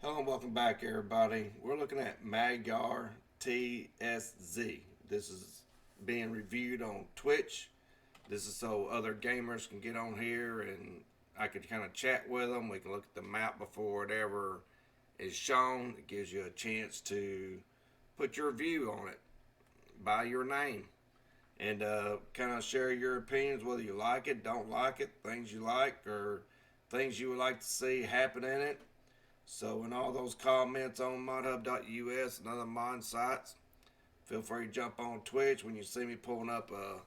Hello and welcome back, everybody. We're looking at Magyar TSZ. This is being reviewed on Twitch. This is so other gamers can get on here and I could kind of chat with them. We can look at the map before it ever is shown. It gives you a chance to put your view on it by your name and kind of share your opinions, whether you like it, don't like it, things you like, or things you would like to see happen in it. So, in all those comments on modhub.us and other mod sites, feel free to jump on Twitch when you see me pulling up a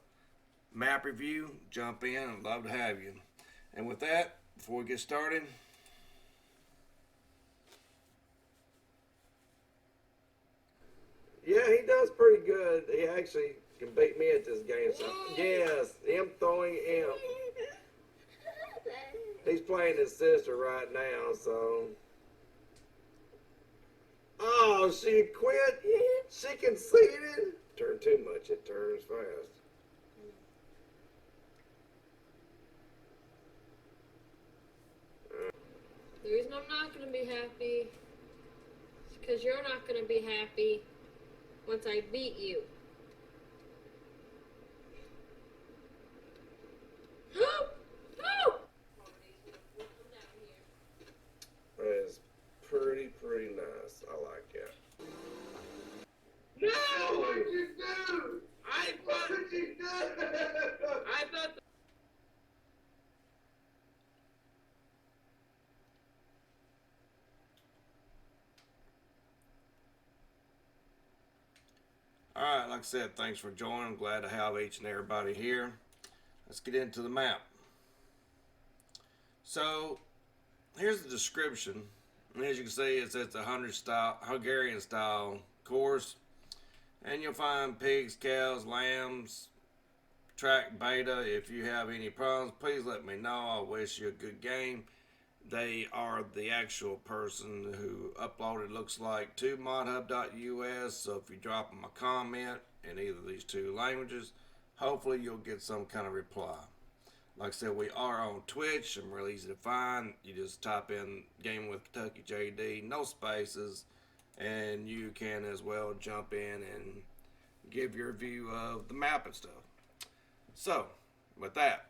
map review. Jump in, I'd love to have you. And with that, before we get started, yeah, he does pretty good. He actually can beat me at this game. So, yes, him throwing him. He's playing his sister right now, so. Oh, she quit? She conceded? Turn too much, it turns fast. The reason I'm not going to be happy is because you're not going to be happy once I beat you. That is pretty nice. I like it. No! What did you do? What did you do? I thought. Alright, like I said, thanks for joining. I'm glad to have each and everybody here. Let's get into the map. So, here's the description. And as you can see, it's a Hungarian style course. And you'll find pigs, cows, lambs, track beta. If you have any problems, please let me know. I wish you a good game. They are the actual person who uploaded, looks like, to modhub.us. So if you drop them a comment in either of these two languages, hopefully you'll get some kind of reply. Like I said, we are on Twitch. I'm real easy to find. You just type in Game with Kentucky JD, no spaces, and you can as well jump in and give your view of the map and stuff. So, with that,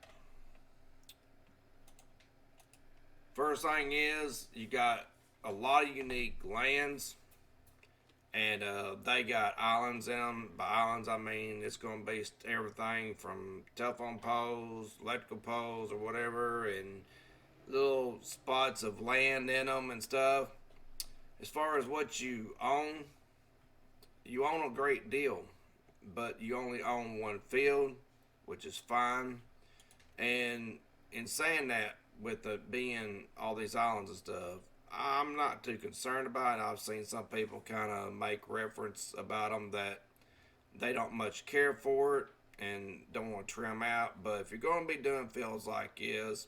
first thing is you got a lot of unique lands, and they got islands in them. By islands, I mean it's going to be everything from telephone poles, electrical poles, or whatever, and little spots of land in them and stuff. As far as what you own a great deal, but you only own one field, which is fine. And in saying that, with it being all these islands and stuff, I'm not too concerned about it. I've seen some people kind of make reference about them that they don't much care for it and don't want to trim out. But if you're going to be doing fields like this,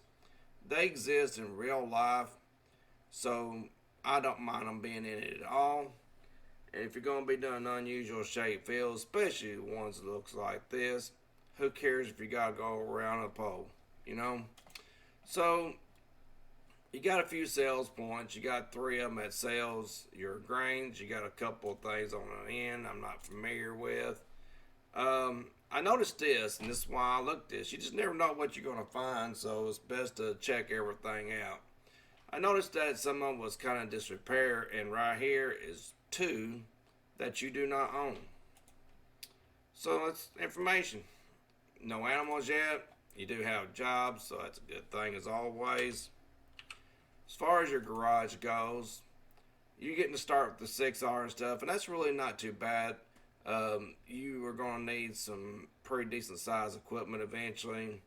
they exist in real life, so I don't mind them being in it at all. And if you're going to be doing unusual shaped fields, especially ones that looks like this, who cares if you got to go around a pole, you know? So, you got a few sales points. You got 3 of them that sells your grains. You got a couple of things on the end I'm not familiar with. I noticed this, and this is why I looked this. You just never know what you're going to find, so it's best to check everything out. I noticed that some of them was kind of disrepair, and right here is 2 that you do not own. So that's information. No animals yet. You do have jobs, so that's a good thing as always. As far as your garage goes, you're getting to start with the 6R and stuff, and that's really not too bad. You are going to need some pretty decent size equipment eventually.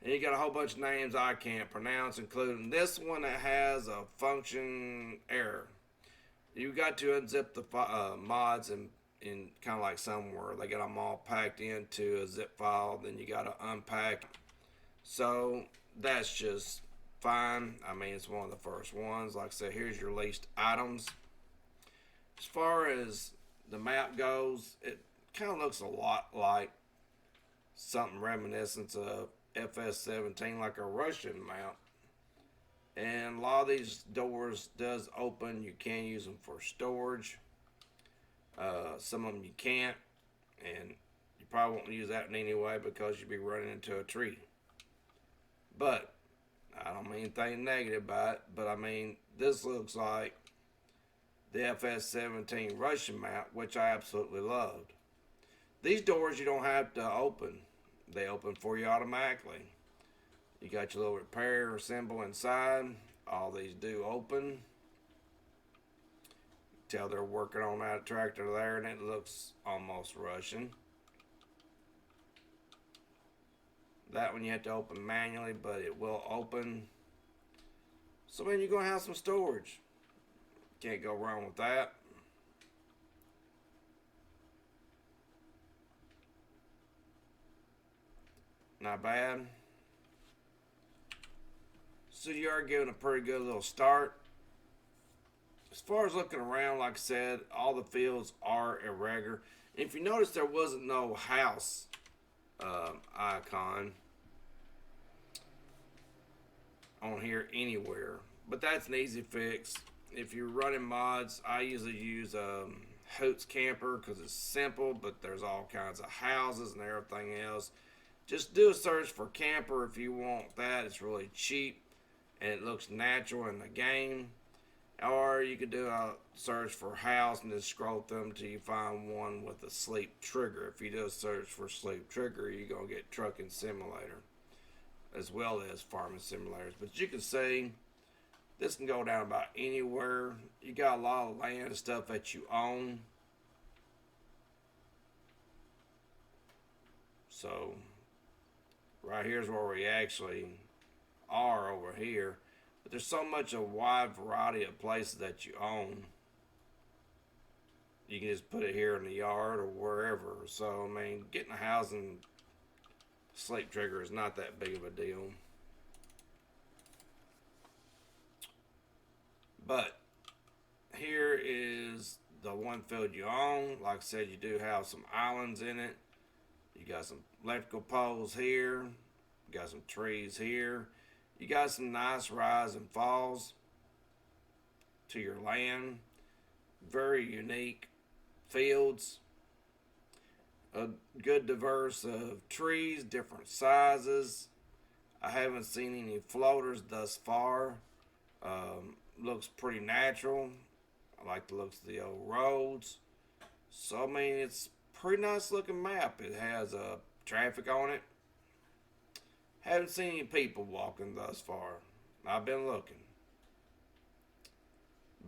And you got a whole bunch of names I can't pronounce, including this one that has a function error. You got to unzip the mods in kind of like somewhere. They got them all packed into a zip file, then you got to unpack. So that's just fine. I mean, it's one of the first ones. Like I said, here's your leased items. As far as the map goes, it kind of looks a lot like something reminiscent of FS17, like a Russian map. And a lot of these doors does open. You can use them for storage. Some of them you can't, and you probably won't use that one anyway because you'll be running into a tree. But I don't mean anything negative about it, but I mean this looks like the FS-17 Russian map, which I absolutely loved. These doors you don't have to open; they open for you automatically. You got your little repair symbol inside. All these do open. Tell they're working on that tractor there, and it looks almost Russian. That one you have to open manually, but it will open. So man, you're gonna have some storage. Can't go wrong with that. Not bad. So you are giving a pretty good little start. As far as looking around, like I said, all the fields are irregular. And if you notice, there wasn't no house icon on here anywhere. But that's an easy fix. If you're running mods, I usually use Hoots Camper because it's simple, but there's all kinds of houses and everything else. Just do a search for camper if you want that. It's really cheap and it looks natural in the game. Or you could do a search for house and just scroll through them until you find one with a sleep trigger. If you do a search for sleep trigger, you're going to get trucking simulator as well as farming simulators. But you can see this can go down about anywhere. You got a lot of land and stuff that you own. So right here's where we actually are over here. But there's so much a wide variety of places that you own. You can just put it here in the yard or wherever. So, I mean, getting a housing sleep trigger is not that big of a deal. But here is the one field you own. Like I said, you do have some islands in it. You got some electrical poles here. You got some trees here. You got some nice rise and falls to your land. Very unique fields. A good diverse of trees, different sizes. I haven't seen any floaters thus far. Looks pretty natural. I like the looks of the old roads. So, I mean, it's a pretty nice looking map. It has traffic on it. Haven't seen any people walking thus far. I've been looking.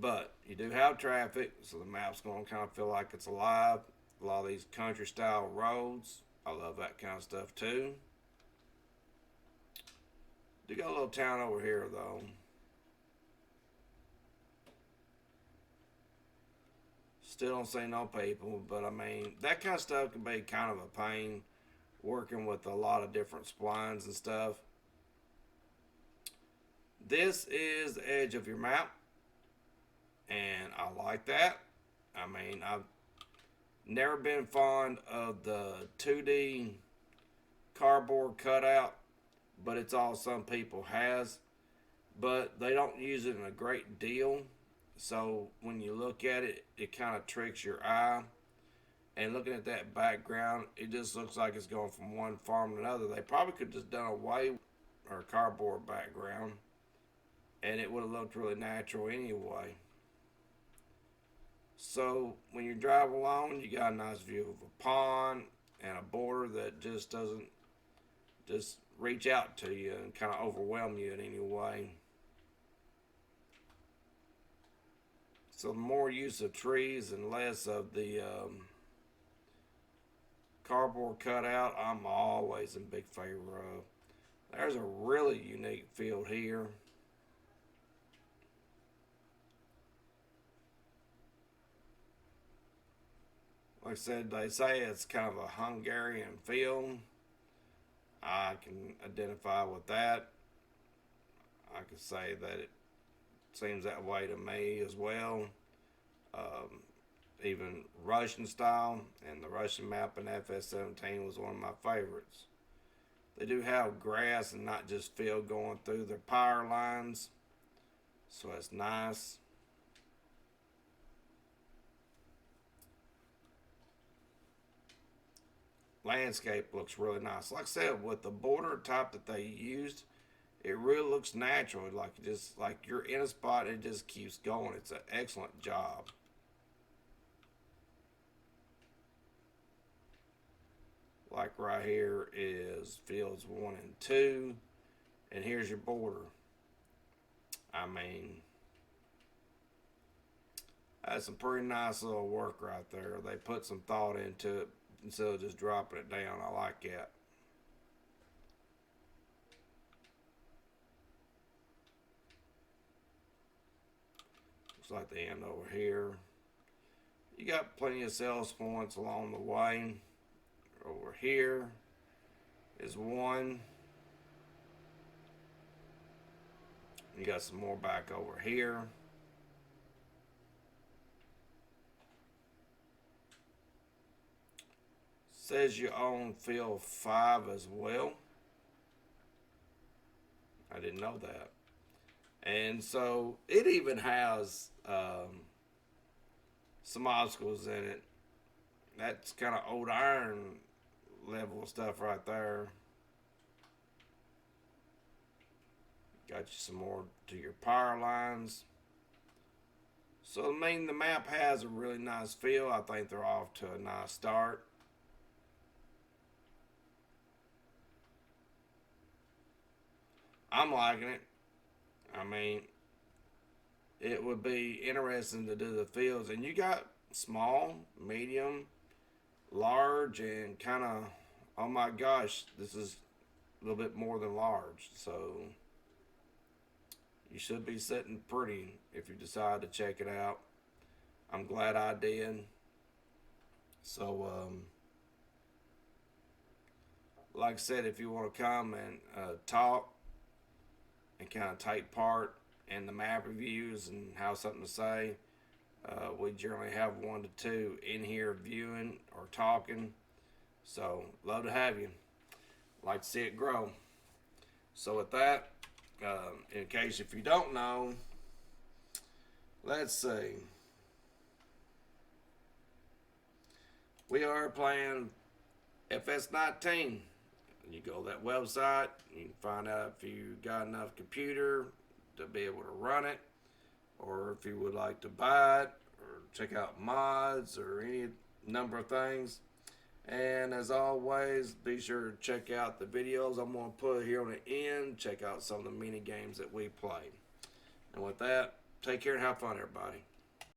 But you do have traffic, so the map's going to kind of feel like it's alive. A lot of these country style roads. I love that kind of stuff too. Do got a little town over here though. Still don't see no people, but I mean, that kind of stuff can be kind of a pain working with a lot of different splines and stuff. This is the edge of your map, and I like that. I mean, I've never been fond of the 2D cardboard cutout, but it's all some people has. But they don't use it in a great deal, so when you look at it, it kind of tricks your eye. And looking at that background, it just looks like it's going from one farm to another. They probably could have just done away with our cardboard background, and it would have looked really natural anyway. So when you drive along, you got a nice view of a pond and a border that just doesn't just reach out to you and kind of overwhelm you in any way. So the more use of trees and less of the cardboard cutout, I'm always in big favor of. There's a really unique field here. Like I said, they say it's kind of a Hungarian field. I can identify with that. I could say that it seems that way to me as well. Even Russian style, and the Russian map in FS-17 was one of my favorites. They do have grass and not just field going through their power lines. So it's nice. Landscape looks really nice. Like I said, with the border type that they used, it really looks natural. Like just like you're in a spot and it just keeps going. It's an excellent job. Like right here is fields 1 and 2, and here's your border. I mean, that's some pretty nice little work right there. They put some thought into it instead of just dropping it down. I like that. Looks like the end over here. You got plenty of sales points along the way. Over here is one. You got some more back over here. Says you own field 5 as well. I didn't know that. And so it even has some obstacles in it. That's kind of old iron level stuff right there. Got you some more to your power lines. So I mean, the map has a really nice feel. I think they're off to a nice start. I'm liking it. I mean, it would be interesting to do the fields, and you got small, medium, large, and kind of, oh my gosh, this is a little bit more than large. So you should be sitting pretty if you decide to check it out. I'm glad I did. So like I said, if you want to come and talk and kind of take part in the map reviews and have something to say, we generally have 1 to 2 in here viewing or talking. So love to have you. Like to see it grow. So with that, in case if you don't know, let's see. We are playing FS19. You go to that website, you can find out if you got enough computer to be able to run it, or if you would like to buy it, or check out mods, or any number of things. And as always, be sure to check out the videos I'm going to put here on the end. Check out some of the mini games that we play. And with that, take care and have fun, everybody.